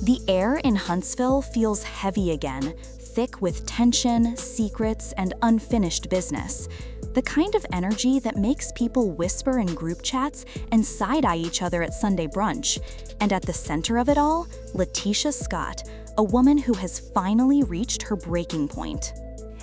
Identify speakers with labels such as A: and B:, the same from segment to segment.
A: The air in Huntsville feels heavy again, thick with tension, secrets, and unfinished business. The kind of energy that makes people whisper in group chats and side-eye each other at Sunday brunch. And at the center of it all, LaTisha Scott, a woman who has finally reached her breaking point.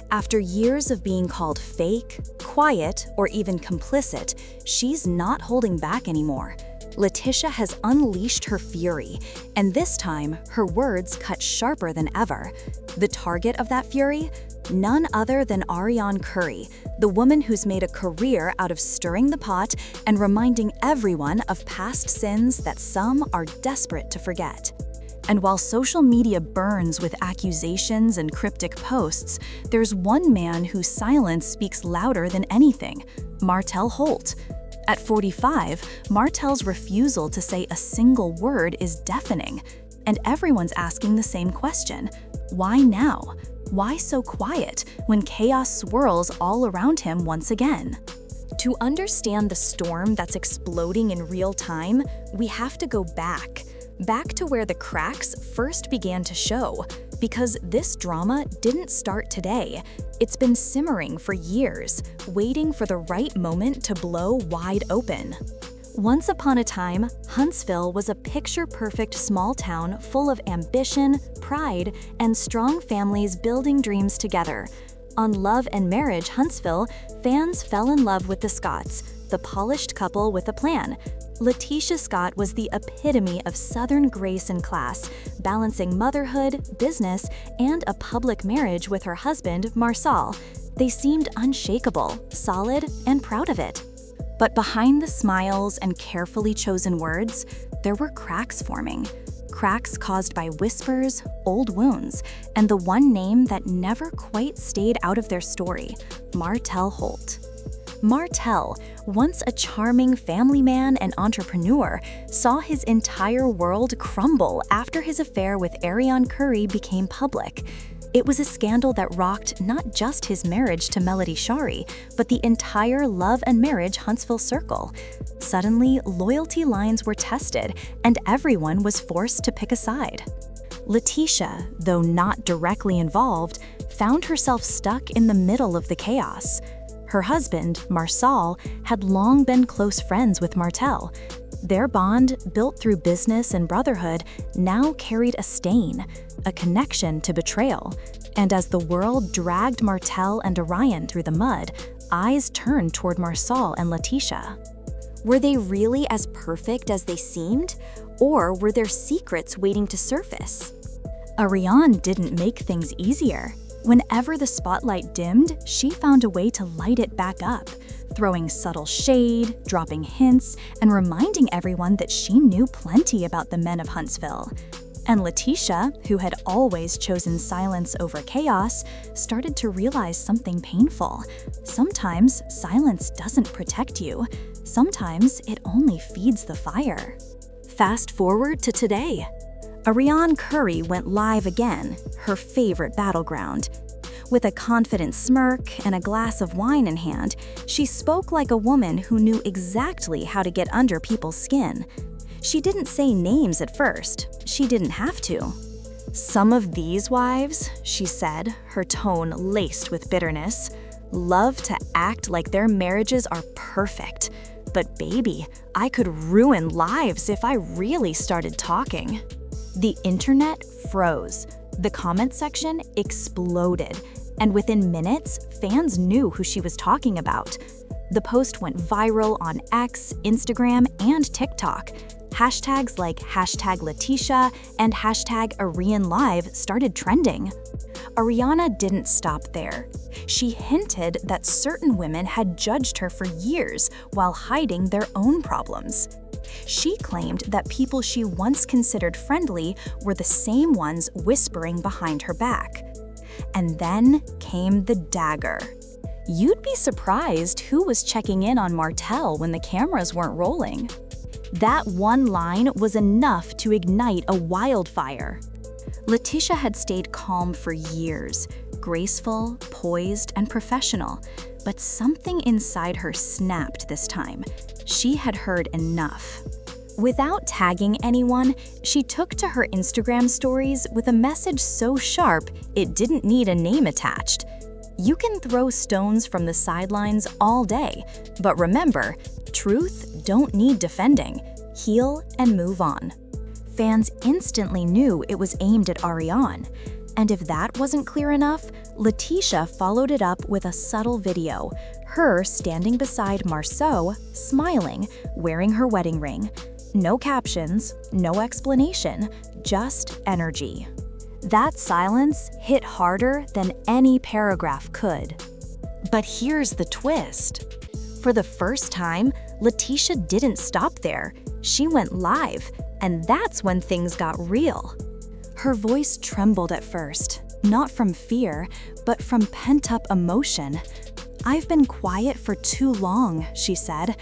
A: After years of being called fake, quiet, or even complicit, she's not holding back anymore. LaTisha has unleashed her fury, and this time, her words cut sharper than ever. The target of that fury? None other than Arionne Curry, the woman who's made a career out of stirring the pot and reminding everyone of past sins that some are desperate to forget. And while social media burns with accusations and cryptic posts, there's one man whose silence speaks louder than anything: Martell Holt. At 45, Martell's refusal to say a single word is deafening, and everyone's asking the same question: why now? Why so quiet when chaos swirls all around him once again? To understand the storm that's exploding in real time, we have to go back to where the cracks first began to show, because this drama didn't start today. It's been simmering for years, waiting for the right moment to blow wide open. Once upon a time, Huntsville was a picture-perfect small town full of ambition, pride, and strong families building dreams together. On Love and Marriage Huntsville, fans fell in love with the Scotts, the polished couple with a plan. LaTisha Scott was the epitome of Southern grace and class, balancing motherhood, business, and a public marriage with her husband, Martell. They seemed unshakable, solid, and proud of it. But behind the smiles and carefully chosen words, there were cracks forming. Cracks caused by whispers, old wounds, and the one name that never quite stayed out of their story: Martell Holt. Martell, once a charming family man and entrepreneur, saw his entire world crumble after his affair with Arionne Curry became public. It was a scandal that rocked not just his marriage to Melody Shari, but the entire Love and Marriage Huntsville circle. Suddenly, loyalty lines were tested, and everyone was forced to pick a side. LaTisha, though not directly involved, found herself stuck in the middle of the chaos. Her husband, Martell, had long been close friends with Martell. Their bond, built through business and brotherhood, now carried a stain, a connection to betrayal. And as the world dragged Martell and Arionne through the mud, eyes turned toward Martell and LaTisha. Were they really as perfect as they seemed? Or were there secrets waiting to surface? Arionne didn't make things easier. Whenever the spotlight dimmed, she found a way to light it back up, throwing subtle shade, dropping hints, and reminding everyone that she knew plenty about the men of Huntsville. And LaTisha, who had always chosen silence over chaos, started to realize something painful. Sometimes silence doesn't protect you. Sometimes it only feeds the fire. Fast forward to today. Arionne Curry went live again, her favorite battleground. With a confident smirk and a glass of wine in hand, she spoke like a woman who knew exactly how to get under people's skin. She didn't say names at first. She didn't have to. "Some of these wives," she said, her tone laced with bitterness, "love to act like their marriages are perfect. But baby, I could ruin lives if I really started talking." The internet froze. The comment section exploded, and within minutes, fans knew who she was talking about. The post went viral on X, Instagram, and TikTok. Hashtags like #LaTisha and #ArionneLive started trending. Ariana didn't stop there. She hinted that certain women had judged her for years while hiding their own problems. She claimed that people she once considered friendly were the same ones whispering behind her back. And then came the dagger. You'd be surprised who was checking in on Martell when the cameras weren't rolling. That one line was enough to ignite a wildfire. LaTisha had stayed calm for years, graceful, poised, and professional, but something inside her snapped this time. She had heard enough. Without tagging anyone, she took to her Instagram stories with a message so sharp it didn't need a name attached. You can throw stones from the sidelines all day, but remember, truth don't need defending. Heal and move on. Fans instantly knew it was aimed at Arionne. And if that wasn't clear enough, LaTisha followed it up with a subtle video, her standing beside Marceau, smiling, wearing her wedding ring. No captions, no explanation, just energy. That silence hit harder than any paragraph could. But here's the twist. For the first time, LaTisha didn't stop there. She went live, and that's when things got real. Her voice trembled at first, not from fear, but from pent-up emotion. "I've been quiet for too long," she said.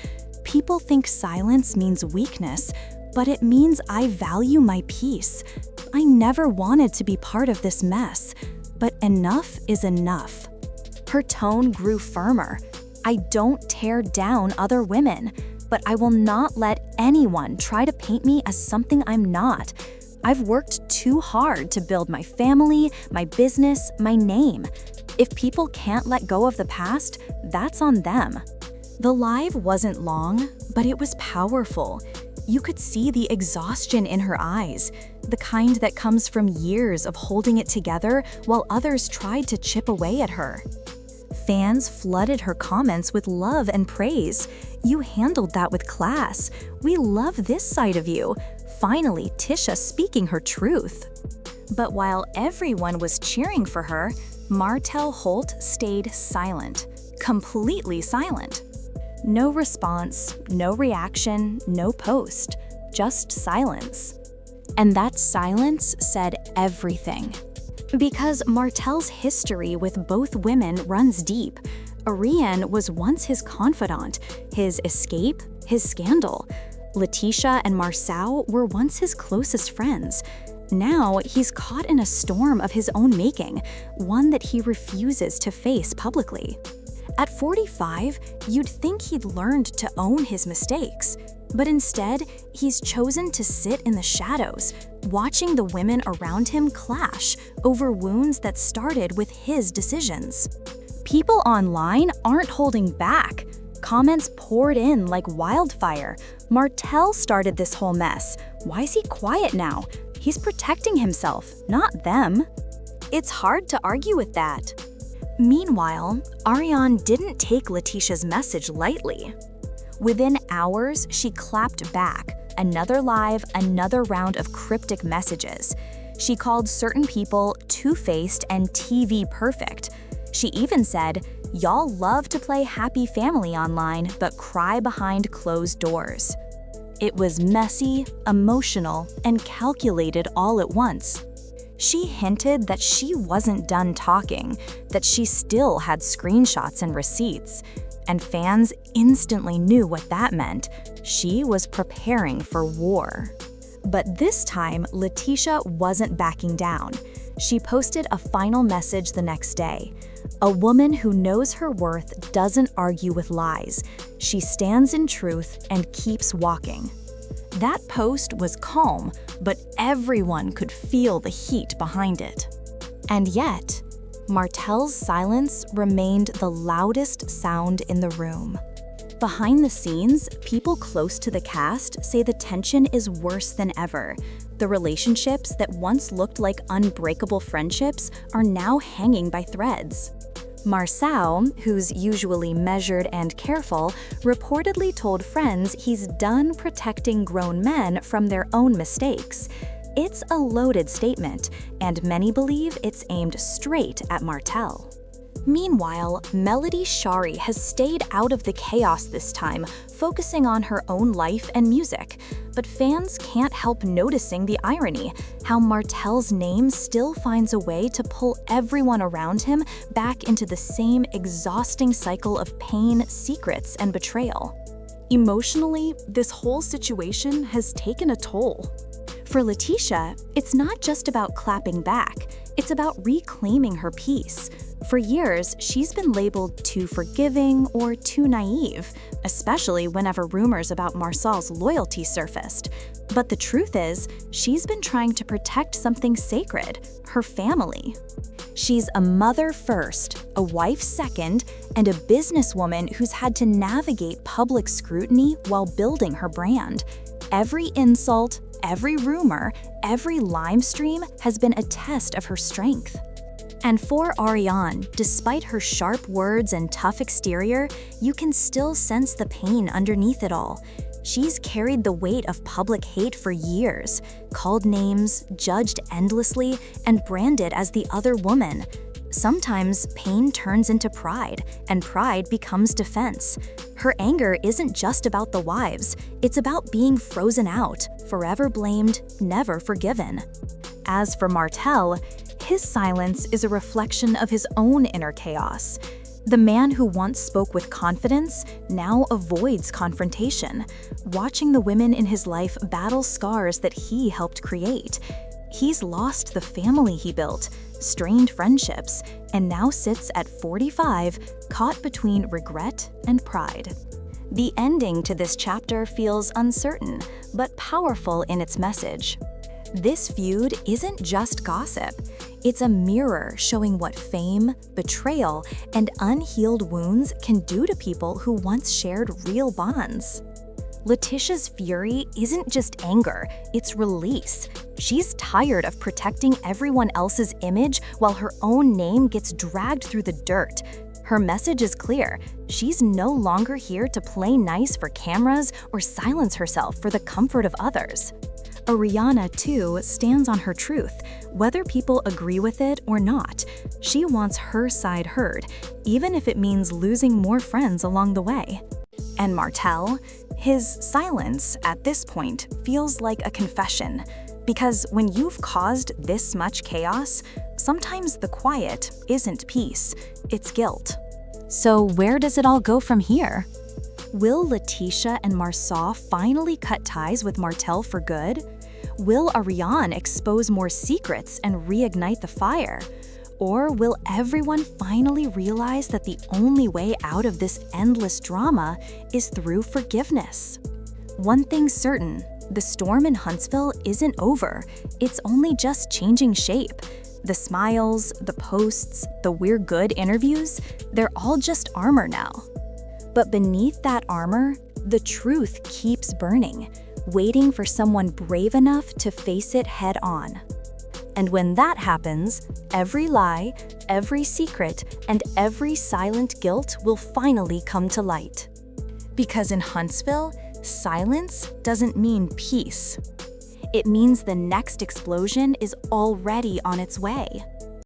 A: "People think silence means weakness, but it means I value my peace. I never wanted to be part of this mess, but enough is enough." Her tone grew firmer. "I don't tear down other women, but I will not let anyone try to paint me as something I'm not. I've worked too hard to build my family, my business, my name. If people can't let go of the past, that's on them." The live wasn't long, but it was powerful. You could see the exhaustion in her eyes, the kind that comes from years of holding it together while others tried to chip away at her. Fans flooded her comments with love and praise. "You handled that with class. We love this side of you. Finally, Tisha speaking her truth." But while everyone was cheering for her, Martell Holt stayed silent, completely silent. No response, no reaction, no post, just silence. And that silence said everything. Because Martell's history with both women runs deep. Arionne was once his confidant, his escape, his scandal. LaTisha and Marceau were once his closest friends. Now he's caught in a storm of his own making, one that he refuses to face publicly. At 45, you'd think he'd learned to own his mistakes. But instead, he's chosen to sit in the shadows, watching the women around him clash over wounds that started with his decisions. People online aren't holding back. Comments poured in like wildfire. "Martell started this whole mess. Why is he quiet now? He's protecting himself, not them." It's hard to argue with that. Meanwhile, Arionne didn't take LaTisha's message lightly. Within hours, she clapped back. Another live, another round of cryptic messages. She called certain people two-faced and TV perfect. She even said, "Y'all love to play happy family online, but cry behind closed doors." It was messy, emotional, and calculated all at once. She hinted that she wasn't done talking, that she still had screenshots and receipts. And fans instantly knew what that meant. She was preparing for war. But this time, LaTisha wasn't backing down. She posted a final message the next day. "A woman who knows her worth doesn't argue with lies. She stands in truth and keeps walking." That post was calm, but everyone could feel the heat behind it. And yet, Martell's silence remained the loudest sound in the room. Behind the scenes, people close to the cast say the tension is worse than ever. The relationships that once looked like unbreakable friendships are now hanging by threads. Marceau, who's usually measured and careful, reportedly told friends he's done protecting grown men from their own mistakes. It's a loaded statement, and many believe it's aimed straight at Martell. Meanwhile, Melody Shari has stayed out of the chaos this time, focusing on her own life and music. But fans can't help noticing the irony, how Martell's name still finds a way to pull everyone around him back into the same exhausting cycle of pain, secrets, and betrayal. Emotionally, this whole situation has taken a toll. For LaTisha, it's not just about clapping back, it's about reclaiming her peace. For years, she's been labeled too forgiving or too naive, especially whenever rumors about Marcel's loyalty surfaced. But the truth is, she's been trying to protect something sacred, her family. She's a mother first, a wife second, and a businesswoman who's had to navigate public scrutiny while building her brand. Every insult, every rumor, every lime stream has been a test of her strength. And for Arionne, despite her sharp words and tough exterior, you can still sense the pain underneath it all. She's carried the weight of public hate for years, called names, judged endlessly, and branded as the other woman. Sometimes pain turns into pride, and pride becomes defense. Her anger isn't just about the wives, it's about being frozen out, forever blamed, never forgiven. As for Martell, his silence is a reflection of his own inner chaos. The man who once spoke with confidence now avoids confrontation, watching the women in his life battle scars that he helped create. He's lost the family he built, strained friendships, and now sits at 45, caught between regret and pride. The ending to this chapter feels uncertain, but powerful in its message. This feud isn't just gossip. It's a mirror showing what fame, betrayal, and unhealed wounds can do to people who once shared real bonds. LaTisha's fury isn't just anger, it's release. She's tired of protecting everyone else's image while her own name gets dragged through the dirt. Her message is clear. She's no longer here to play nice for cameras or silence herself for the comfort of others. Arionne, too, stands on her truth, whether people agree with it or not. She wants her side heard, even if it means losing more friends along the way. And Martell, his silence at this point feels like a confession, because when you've caused this much chaos, sometimes the quiet isn't peace, it's guilt. So where does it all go from here? Will LaTisha and Marcel finally cut ties with Martell for good? Will Arionne expose more secrets and reignite the fire? Or will everyone finally realize that the only way out of this endless drama is through forgiveness? One thing's certain, the storm in Huntsville isn't over. It's only just changing shape. The smiles, the posts, the "we're good" interviews, they're all just armor now. But beneath that armor, the truth keeps burning, waiting for someone brave enough to face it head on. And when that happens, every lie, every secret, and every silent guilt will finally come to light. Because in Huntsville, silence doesn't mean peace. It means the next explosion is already on its way.